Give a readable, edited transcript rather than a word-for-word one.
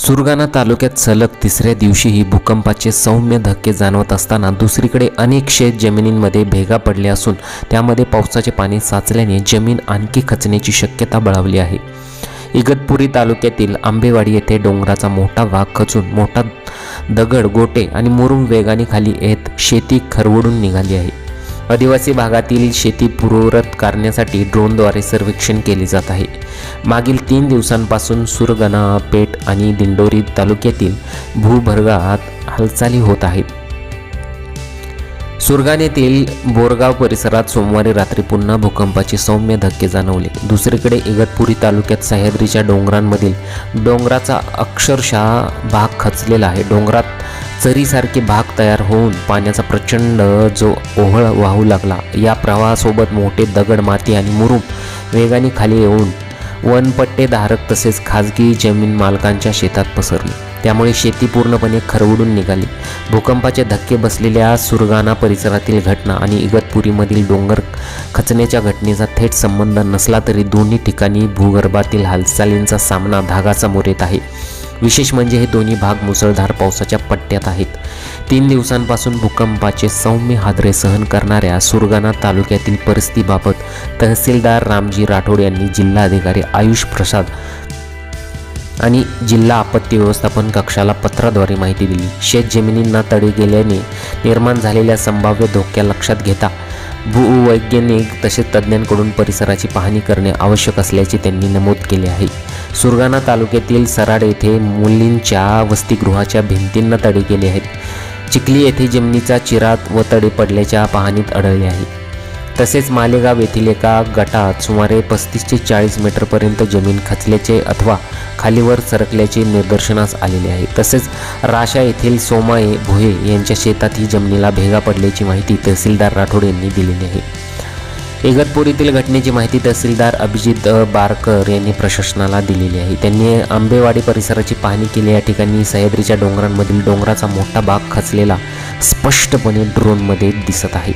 सुरगाणा तालुक्यात सलग तिसऱ्या दिवशीही भूकंपाचे सौम्य धक्के जाणवत असताना दुसरीकडे अनेक शेत जमिनींमध्ये भेगा पडल्या असून त्यामध्ये पावसाचे पाणी साचल्याने जमीन आणखी खचण्याची शक्यता बळावली आहे। इगतपुरी तालुक्यातील आंबेवाडी येथे डोंगराचा मोठा भाग खचून मोठा दगड, गोटे आणि मुरुम वेगाने खाली येत शेती खरवडून निघाली आहे। आदिवासी भागातील शेती पूर्ववत करण्यासाठी ड्रोनद्वारे सर्वेक्षण केले जात आहे। मागील 3 दिवसांपासून सुरगाणा, पेठ आणि दिंडोरी तालुक्यातील भूभर्गात हालचाली होत आहेत। सुरगाण्यातील बोरगाव परिसरात सोमवारी रात्री पुन्हा भूकंपाचे सौम्य धक्के जाणवले। दुसरीकडे इगतपुरी तालुक्यात सह्याद्रीच्या डोंगरांमधील डोंगराचा अक्षरशः भाग खचलेला आहे। डोंगरात चरीसारखे भाग तयार होऊन पाण्याचा प्रचंड जो ओहळ वाहू लागला। या प्रवाहासोबत मोठे दगड, माती आणि मुरुम वेगाने खाली येऊन वनपट्टेधारक तसेच खाजगी जमीन मालकांच्या शेतात पसरली। त्यामुळे शेती पूर्णपणे खरवडून निघाली। भूकंपाचे धक्के बसलेल्या सुरगाणा परिसरातील घटना आणि इगतपुरीमधील डोंगर खचण्याच्या घटनेचा थेट संबंध नसला तरी दोन्ही ठिकाणी भूगर्भातील हालचालींचा सामना धागासमोर येत आहे। विशेष म्हणजे हे दोन्ही भाग मुसळधार पावसाच्या पट्ट्यात आहेत। 3 दिवसांपासून भूकंपाचे सौम्य हादरे सहन करणाऱ्या सुरगाणा तालुक्यातील परिस्थितीबाबत तहसीलदार रामजी राठोड यांनी जिल्हाधिकारी आयुष प्रसाद आणि जिल्हा आपत्ती व्यवस्थापन कक्षाला पत्राद्वारे माहिती दिली। शेत जमिनींना तडे गेल्याने निर्माण झालेल्या संभाव्य धोक्या लक्षात घेता भूवैज्ञानिक तसेच तज्ज्ञांकडून परिसराची पाहणी करणे आवश्यक असल्याचे त्यांनी नमूद केले आहे। सुरगाणा तालुक्यातील सराड येथे मुलींच्या वसतिगृहाच्या भिंतींना तडे गेले आहेत। चिखली येथे जमिनीचा चिरात व तडे पडल्याच्या पाहणीत आढळले आहे। तसेच मालेगाव येथील एका गटात सुमारे 35 ते 40 मीटरपर्यंत जमीन खचल्याचे अथवा खालीवर सरकल्याचे निदर्शनास आलेले आहे। तसेच राशा येथील सोमाये भोये यांच्या शेतातही जमिनीला भेगा पडल्याची माहिती तहसीलदार राठोड यांनी दिलेली आहे। इगतपुरीतील घटनेची माहिती तहसीलदार अभिजित बारकर यांनी प्रशासनाला दिलेली आहे। त्यांनी आंबेवाडी परिसराची पाहणी केली। या ठिकाणी सह्याद्रीच्या डोंगरांमधील डोंगराचा मोठा भाग खचलेला स्पष्टपणे ड्रोनमध्ये दिसत आहे।